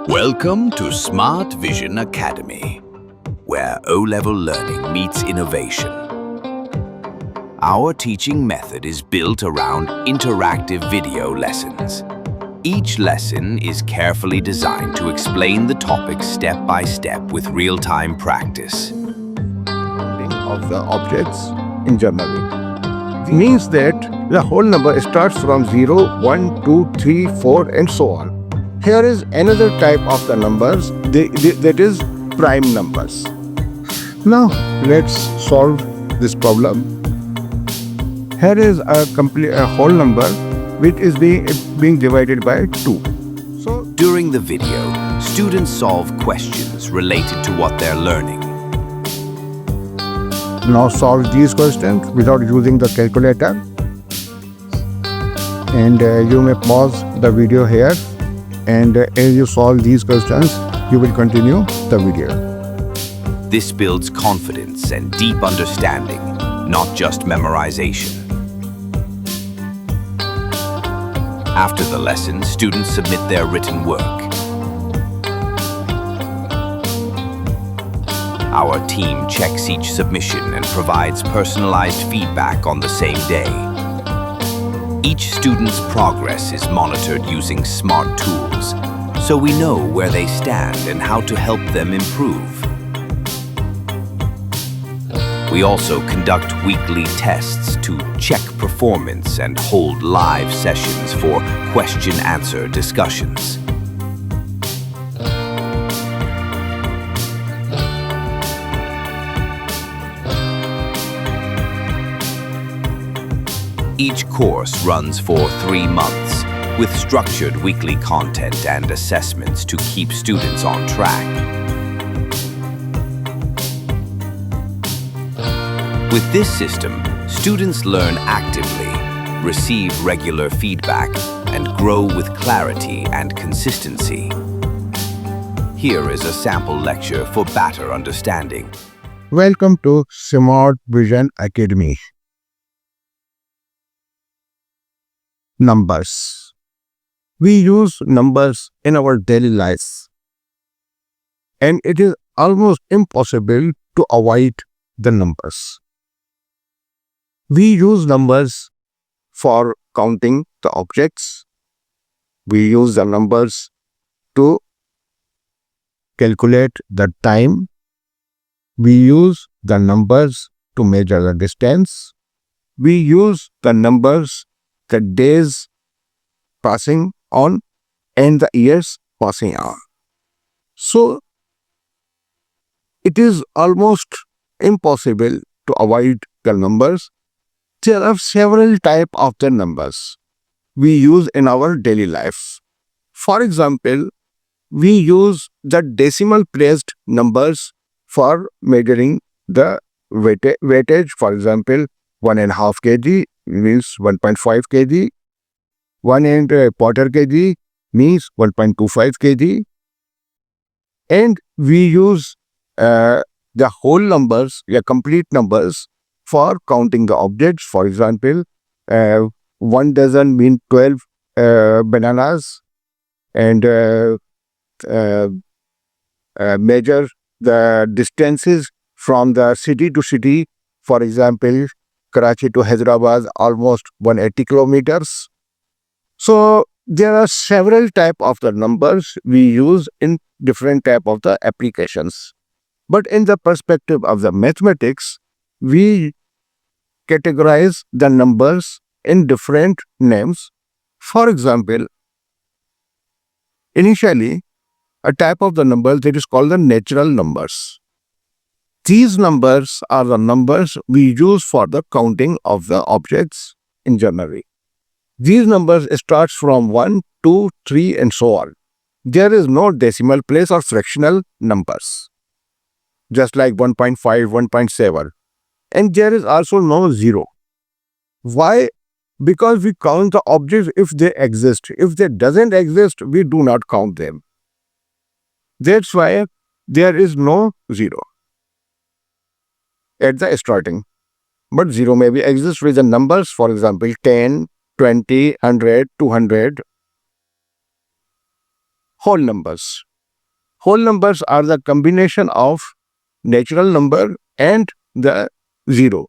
Welcome to Smart Vision Academy, where O-level learning meets innovation. Our teaching method is built around interactive video lessons. Each lesson is carefully designed to explain the topic step by step with real-time practice. Of the objects in generally means that the whole number starts from 0, 1, 2, 3, 4 and so on. Here is another type of the numbers that is prime numbers. Now let's solve this problem. Here is a whole number which is being divided by 2. So during the video, students solve questions related to what they're learning. Now solve these questions without using the calculator, and you may pause the video here, and as you solve these questions you will continue the video. This builds confidence and deep understanding, not just memorization. After the lesson, students submit their written work. Our team checks each submission and provides personalized feedback on the same day. Each student's progress is monitored using smart tools, so we know where they stand and how to help them improve. We also conduct weekly tests to check performance and hold live sessions for question-answer discussions. Each course runs for 3 months, with structured weekly content and assessments to keep students on track. With this system, students learn actively, receive regular feedback, and grow with clarity and consistency. Here is a sample lecture for better understanding. Welcome to Smart Vision Academy. Numbers. We use numbers in our daily lives, and it is almost impossible to avoid the numbers. We use numbers for counting the objects. We use the numbers to calculate the time. We use the numbers to measure the distance. We use the numbers, the days passing on and the years passing on. So it is almost impossible to avoid the numbers. There are several types of the numbers we use in our daily life. For example, we use the decimal placed numbers for measuring the weightage. For example, 1.5 kg means 1.5 kg. 1.25 kg means 1.25 kg. And we use the whole numbers, the complete numbers, for counting the objects. For example, 1 dozen mean 12 bananas, and measure the distances from the city to city. For example, Karachi to Hyderabad, almost 180 kilometers. So there are several types of the numbers we use in different type of the applications. But in the perspective of the mathematics, we categorize the numbers in different names. For example, initially, a type of the number that is called the natural numbers. These numbers are the numbers we use for the counting of the objects in general. These numbers start from 1, 2, 3 and so on. There is no decimal place or fractional numbers, just like 1.5, 1.7. And there is also no zero. Why? Because we count the objects if they exist. If they doesn't exist, we do not count them. That's why there is no zero at the starting. But zero may be exist with the numbers, for example, 10, 20, 100, 200. Whole numbers. whole numbers are the combination of natural number and the 0.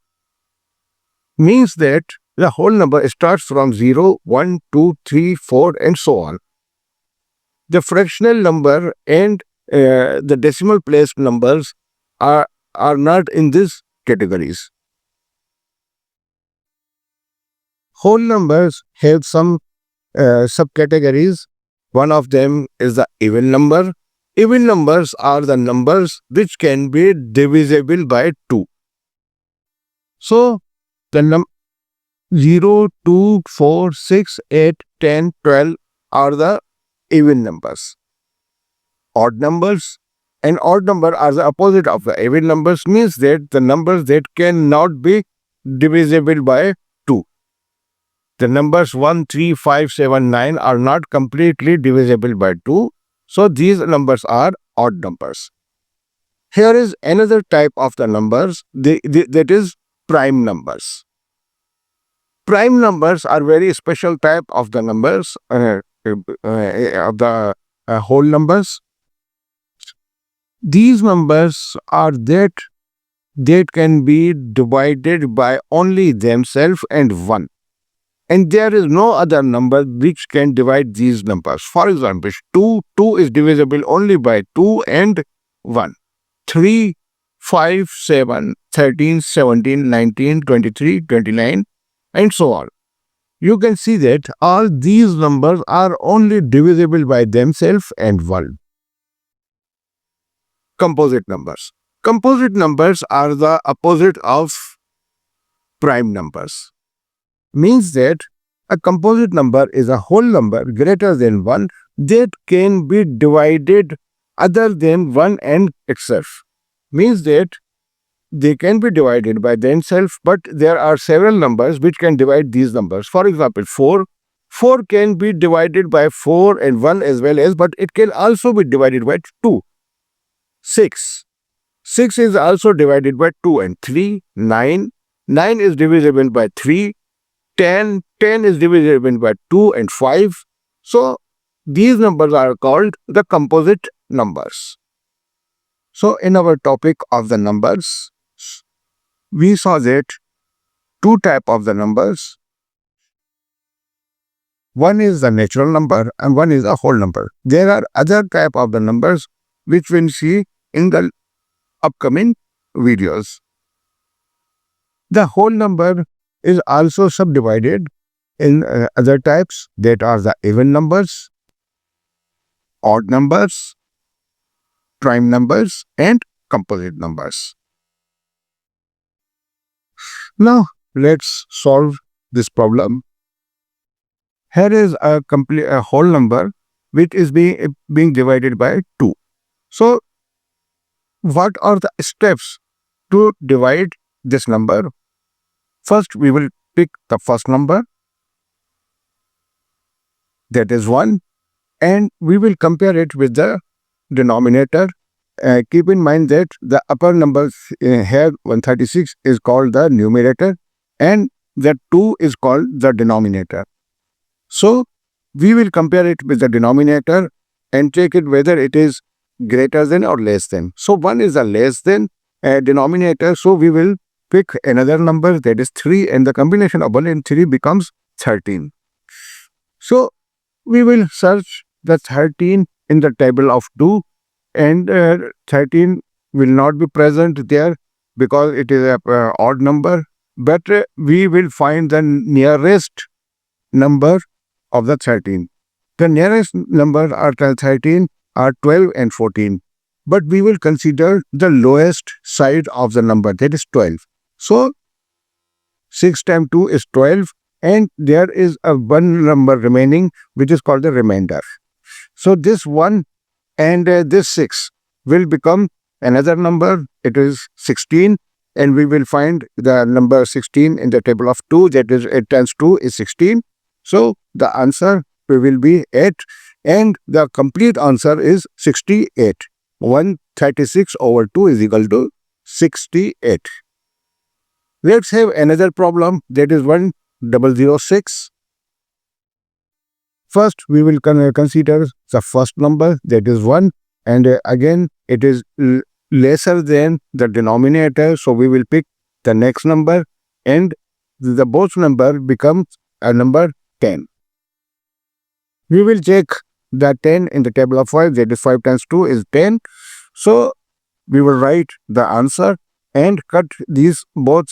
Means that the whole number starts from 0, 1, 2, 3, 4 and so on. The fractional number and the decimal place numbers are not in these categories. Whole numbers have some subcategories. One of them is the even number. Even numbers are the numbers which can be divisible by 2. So, the 0, 2, 4, 6, 8, 10, 12 are the even numbers. Odd numbers and odd number are the opposite of the even numbers, means that the numbers that cannot be divisible by 2. The numbers 1, 3, 5, 7, 9 are not completely divisible by 2. So these numbers are odd numbers. Here is another type of the numbers, that is prime numbers. Prime numbers are very special type of the numbers, of the whole numbers. These numbers are that can be divided by only themselves and 1. And there is no other number which can divide these numbers. For example, 2 is divisible only by 2 and 1. 3, 5, 7, 13, 17, 19, 23, 29 and so on. You can see that all these numbers are only divisible by themselves and 1. Composite numbers. Composite numbers are the opposite of prime numbers. Means that a composite number is a whole number greater than 1 that can be divided other than 1 and itself. Means that they can be divided by themselves, but there are several numbers which can divide these numbers. For example, 4 can be divided by 4 and 1 as well as, but it can also be divided by 2. 6 is also divided by 2 and 3. 9 is divisible by 3. 10 is divisible by 2 and 5. So these numbers are called the composite numbers. So in our topic of the numbers, we saw that two types of the numbers. One is the natural number and one is a whole number. There are other type of the numbers which we'll see in the upcoming videos. The whole number is also subdivided in other types, that are the even numbers, odd numbers, prime numbers and composite numbers. Now let's solve this problem. Here is a whole number which is being divided by 2. So what are the steps to divide this number? First, we will pick the first number, that is 1, and we will compare it with the denominator. Keep in mind that the upper number here, 136, is called the numerator and the 2 is called the denominator. So we will compare it with the denominator and check it whether it is greater than or less than. So 1 is a less than denominator, so we will pick another number, that is 3, and the combination of 1 and 3 becomes 13. So we will search the 13 in the table of 2, and 13 will not be present there because it is a odd number, but we will find the nearest number of the 13. The nearest number after 13 are 12 and 14, but we will consider the lowest side of the number, that is 12. So 6 times 2 is 12, and there is a one number remaining which is called the remainder. So this 1 and this 6 will become another number, it is 16, and we will find the number 16 in the table of 2, that is 8 times 2 is 16. So the answer will be 8, and the complete answer is 68. 136 over 2 is equal to 68. Let's have another problem, that is 1006. First, we will consider the first number, that is 1, and again it is lesser than the denominator, so we will pick the next number, and the both number becomes a number 10. We will check the 10 in the table of 5. That is 5 times 2 is 10. So we will write the answer and cut these both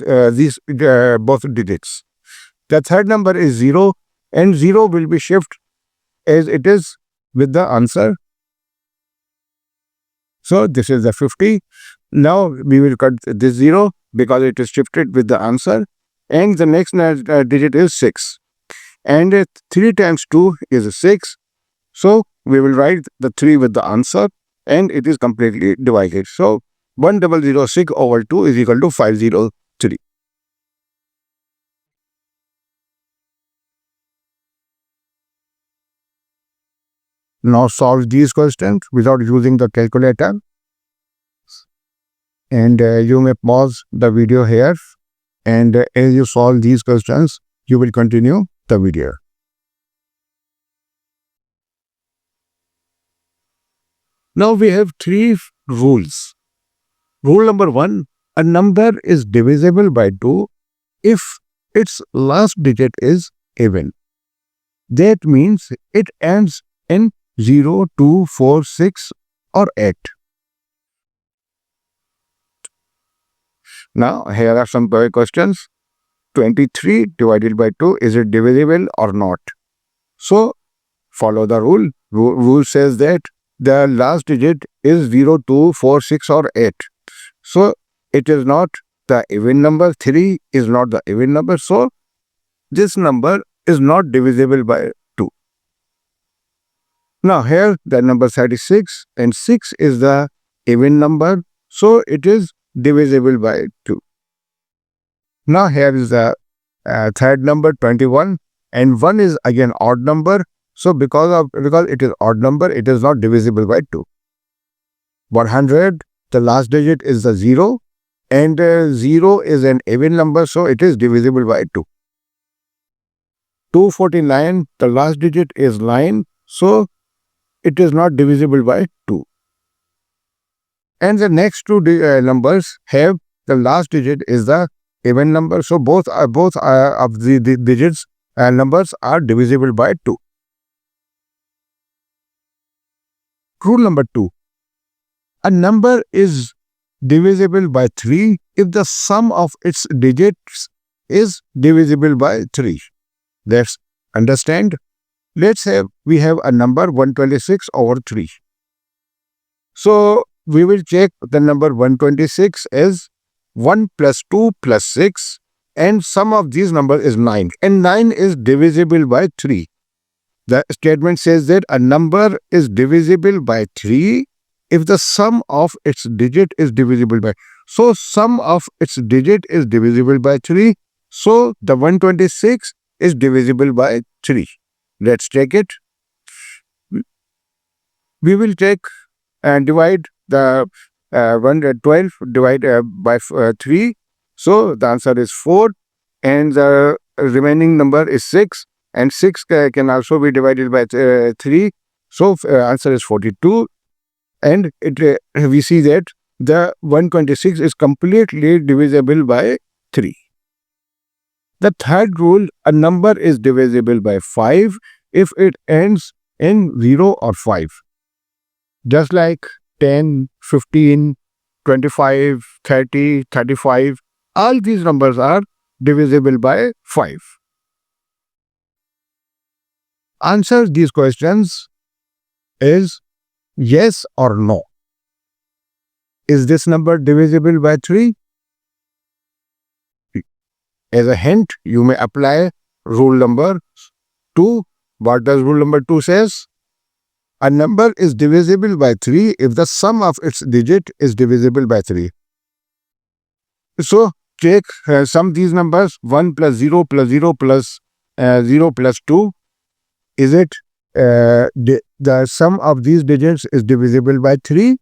digits. The third number is 0, and 0 will be shifted as it is with the answer. So this is the 50. Now we will cut this 0 because it is shifted with the answer, and the next digit is 6. And 3 times 2 is 6. So we will write the 3 with the answer, and it is completely divided. So 1006 over 2 is equal to 503. Now solve these questions without using the calculator. And you may pause the video here, and as you solve these questions, you will continue the video. Now we have 3 rules. Rule number 1, a number is divisible by 2 if its last digit is even. That means it ends in 0, 2, 4, 6 or 8. Now here are some questions. 23 divided by 2, is it divisible or not? So follow the rule. Rule says that the last digit is 0, 2, 4, 6 or 8. So it is not the even number. 3 is not the even number. So this number is not divisible by 2. Now here the number 36, and 6 is the even number. So it is divisible by 2. Now here is the third number 21, and 1 is again odd number. So because it is odd number, it is not divisible by 2. 100, the last digit is the 0, and 0 is an even number, so it is divisible by 2. 249, the last digit is 9, so it is not divisible by 2. And the next two numbers have the last digit is the even number, so both of the digits and numbers are divisible by 2. Rule number 2. A number is divisible by 3 if the sum of its digits is divisible by 3. Let's understand. Let's say we have a number 126 over 3. So we will check the number 126 as 1 plus 2 plus 6, and sum of these numbers is 9, and 9 is divisible by 3. The statement says that a number is divisible by 3 if the sum of its digit is divisible by. So sum of its digit is divisible by 3. So the 126 is divisible by 3. Let's take it. We will take and divide the 112 divided by 3. So the answer is 4, and the remaining number is 6, and 6 can also be divided by 3. So answer is 42, and we see that the 126 is completely divisible by 3. The third rule, a number is divisible by 5 if it ends in 0 or 5. Just like 10, 15, 25, 30, 35, all these numbers are divisible by 5. Answer these questions is yes or no. Is this number divisible by 3? As a hint, you may apply rule number 2. What does rule number 2 says? A number is divisible by 3 if the sum of its digit is divisible by 3. So take sum these numbers. 1 plus 0 plus 0 plus 0 plus 2. Is it the sum of these digits is divisible by 3?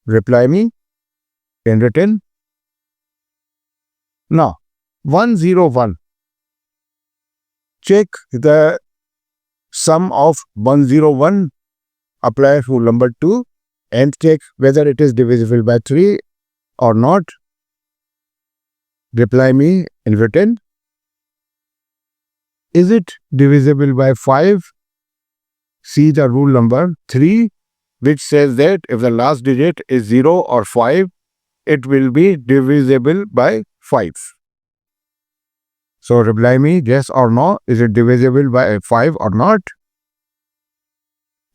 Reply me in written. Now 101. Check the sum of 101. Apply rule number 2, and check whether it is divisible by 3 or not. Reply me in written. Is it divisible by 5? See the rule number 3, which says that if the last digit is 0 or 5, it will be divisible by 5. So reply me yes or no. Is it divisible by 5 or not?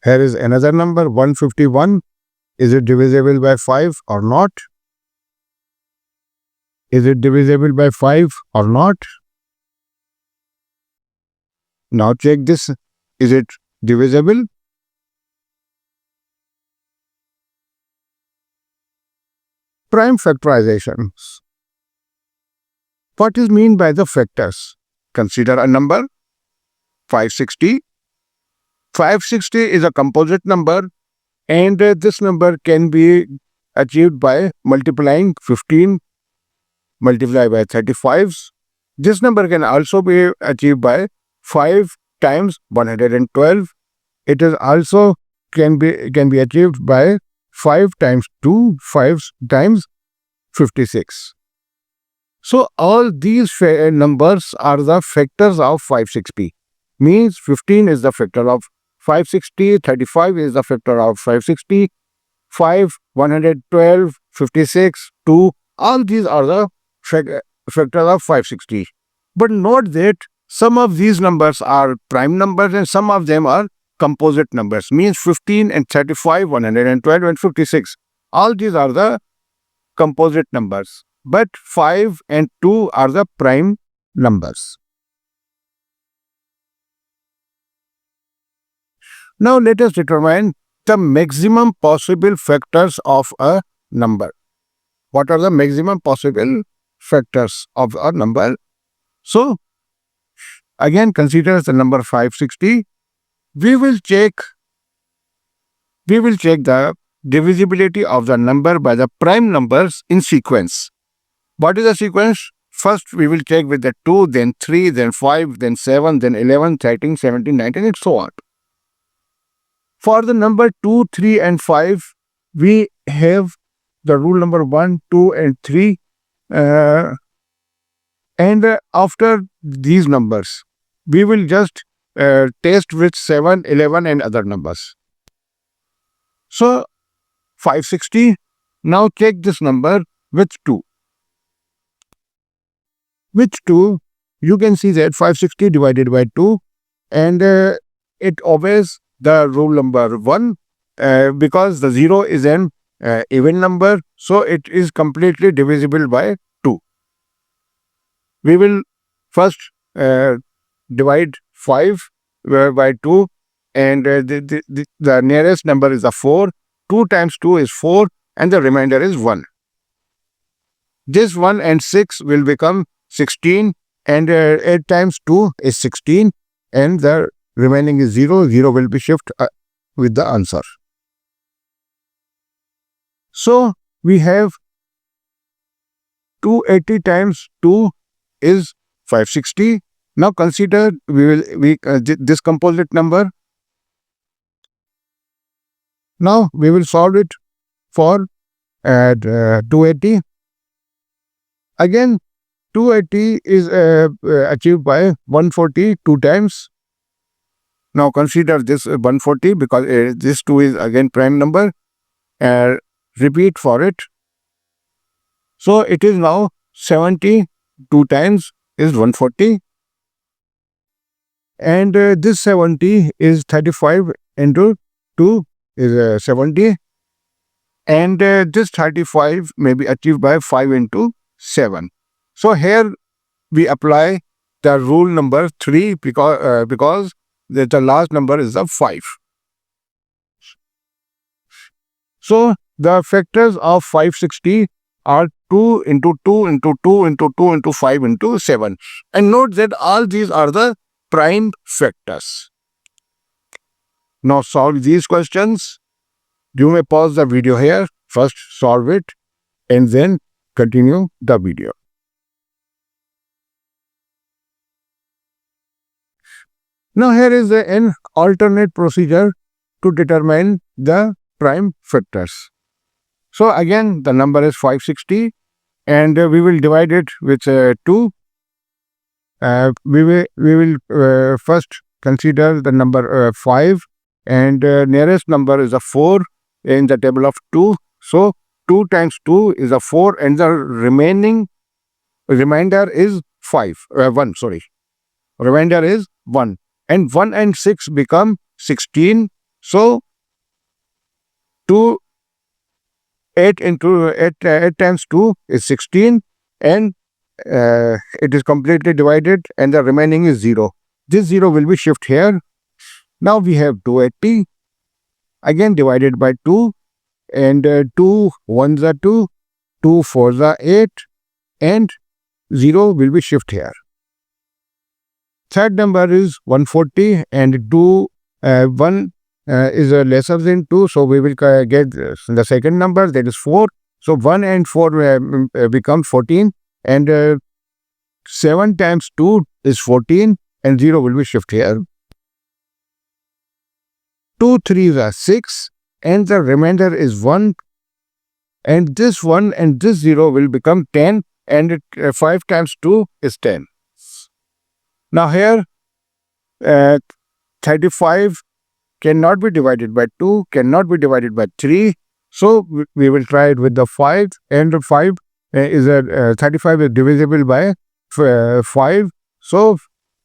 Here is another number 151. Is it divisible by 5 or not? Is it divisible by 5 or not? Now check this. Is it divisible? Prime factorization. What is meant by the factors? Consider a number 560. 560 is a composite number, and this number can be achieved by multiplying 15 multiplied by 35. This number can also be achieved by 5 times 112. It is also can be achieved by 5 times 2, 5 times 56. So all these numbers are the factors of 560. Means 15 is the factor of 560, 35 is the factor of 560, 5, 112, 56, 2, all these are the factors of 560. But note that some of these numbers are prime numbers and some of them are composite numbers. Means 15 and 35, 112 and 56. All these are the composite numbers. But 5 and 2 are the prime numbers. Now let us determine the maximum possible factors of a number. What are the maximum possible factors of a number? So, again consider the number 560. We will check the divisibility of the number by the prime numbers in sequence. What is the sequence? First we will check with the 2, then 3, then 5, then 7, then 11, 13, 17, 19 and so on. For the number 2, 3 and 5, we have the rule number 1, 2 and 3. After these numbers, we will just test with 7, 11 and other numbers. So 560. Now check this number with 2. With 2, you can see that 560 divided by 2 and it obeys the rule number 1 because the 0 is an even number, so it is completely divisible by 2. We will first divide 5 by 2 and the nearest number is a 4. 2 times 2 is 4 and the remainder is 1. This 1 and 6 will become 16 and 8 times 2 is 16 and the remaining is 0. 0 will be shifted with the answer. So we have 280 times 2 is 560. Now consider this composite number. Now we will solve it for 280. Again 280 is achieved by 140 2 times. Now consider this 140 because this 2 is again prime number. Repeat for it. So it is now 70 2 times is 140. And this 70 is 35 into 2 is 70. And this 35 may be achieved by 5 into 7. So here we apply the rule number 3 because the last number is the 5. So the factors of 560 are 2 into 2 into 2 into 2 into 5 into 7. And note that all these are the prime factors. Now solve these questions. You may pause the video here, first solve it and then continue the video. Now here is an alternate procedure to determine the prime factors. So again, the number is 560, and we will divide it with 2. We will first consider the number 5, and nearest number is a 4 in the table of 2. So 2 times 2 is a 4, and the remainder is 1. Sorry, remainder is 1, and 1 and 6 become 16. So 8 times 2 is 16, and it is completely divided, and the remaining is 0. This 0 will be shift here. Now we have 280, again divided by 2, and 2 1s are 2, 2 4s are 8, and 0 will be shift here. Third number is 140, and 1 is lesser than 2, so we will get the second number, that is 4. So 1 and 4 become 14, and 7 times 2 is 14, and 0 will be shift here. 2 3s are 6, and the remainder is 1, and this 1 and this 0 will become 10, and 5 times 2 is 10. Now here 35 cannot be divided by 2, cannot be divided by 3, so we will try it with the 5, and 5 is 35 is divisible by 5, so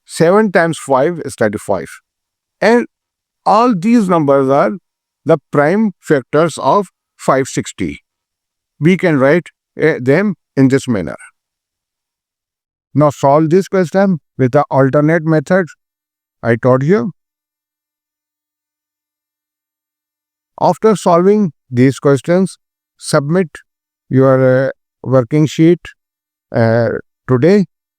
7 times 5 is 35, and all these numbers are the prime factors of 560. We can write them in this manner. Now solve this question with the alternate method I taught you. After solving these questions, submit your working sheet today,